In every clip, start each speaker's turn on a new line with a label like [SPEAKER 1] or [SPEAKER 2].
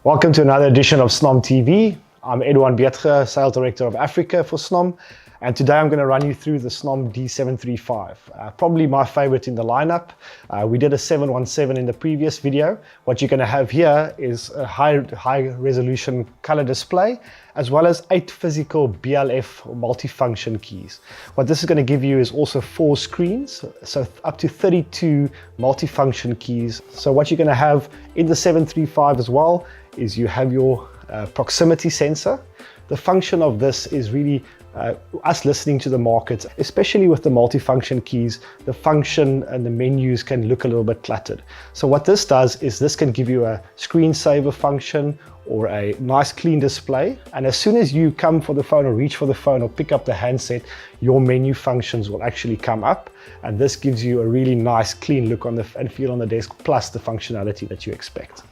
[SPEAKER 1] Welcome to another edition of Snom TV. I'm Edouard Bietre, Sales Director of Africa for Snom, and today I'm going to run you through the Snom D735, probably my favorite in the lineup. We did a 717 in the previous video. What you're going to have here is a high resolution color display, as well as 8 physical BLF or multifunction keys. What this is going to give you is also 4 screens, so up to 32 multifunction keys. So what you're going to have in the 735 as well is you have your proximity sensor. The function of this is really us listening to the market, especially with the multifunction keys. The function and the menus can look a little bit cluttered. So what this does is this can give you a screensaver function or a nice clean display. And as soon as you come for the phone or reach for the phone or pick up the handset, your menu functions will actually come up. And this gives you a really nice clean look on and feel on the desk, plus the functionality that you expect.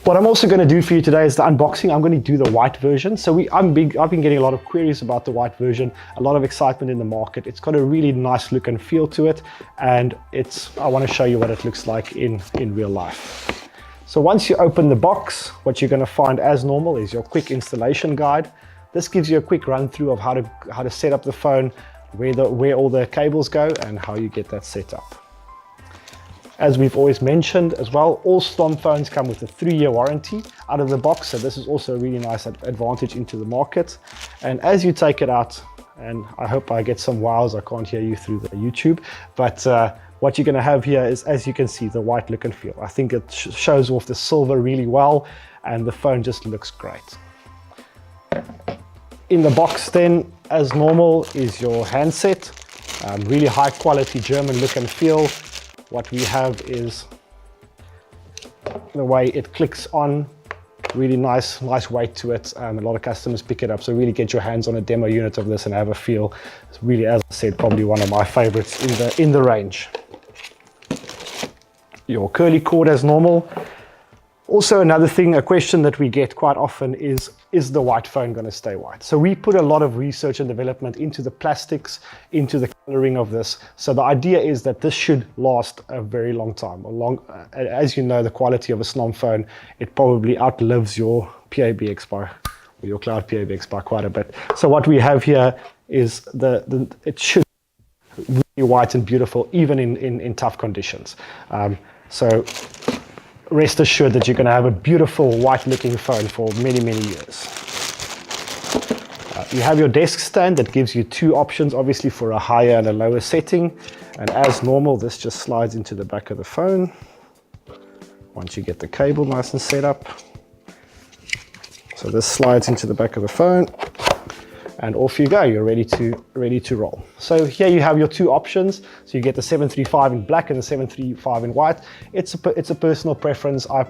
[SPEAKER 1] What I'm also going to do for you today is the unboxing. I'm going to do the white version. So I've been getting a lot of queries about the white version, a lot of excitement in the market. It's got a really nice look and feel to it, and I want to show you what it looks like in real life. So once you open the box, what you're going to find as normal is your quick installation guide. This gives you a quick run through of how to set up the phone, where all the cables go, and how you get that set up. As we've always mentioned as well, all Snom phones come with a 3-year warranty out of the box, so this is also a really nice advantage into the market. And as you take it out, and I hope I get some wows, I can't hear you through the YouTube, but what you're going to have here is, as you can see, the white look and feel. I think it shows off the silver really well, and the phone just looks great. In the box then, as normal, is your handset. Really high quality German look and feel. What we have is the way it clicks on, really nice weight to it. A lot of customers pick it up, so really get your hands on a demo unit of this and have a feel. It's really, as I said, probably one of my favorites in the range. Your curly cord as normal. Also, another thing, a question that we get quite often is the white phone going to stay white? So we put a lot of research and development into the plastics, into the coloring of this. So the idea is that this should last a very long time. As you know, the quality of a Snom phone, it probably outlives your PABX or your cloud PABX by quite a bit. So what we have here is it should be really white and beautiful, even in tough conditions. So rest assured that you're going to have a beautiful white looking phone for many years. You have your desk stand that gives you 2 options, obviously for a higher and a lower setting, and as normal this just slides into the back of the phone once you get the cable nice and set up. So this slides into the back of the phone, and off you go. You're ready to roll. So here you have your 2 options. So you get the 735 in black and the 735 in white. It's a personal preference. I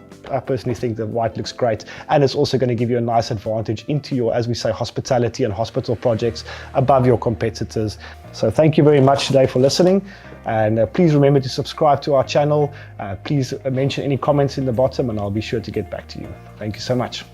[SPEAKER 1] personally think the white looks great, and it's also going to give you a nice advantage into your, as we say, hospitality and hospital projects above your competitors. So thank you very much today for listening, and please remember to subscribe to our channel. Please mention any comments in the bottom, and I'll be sure to get back to you. Thank you so much.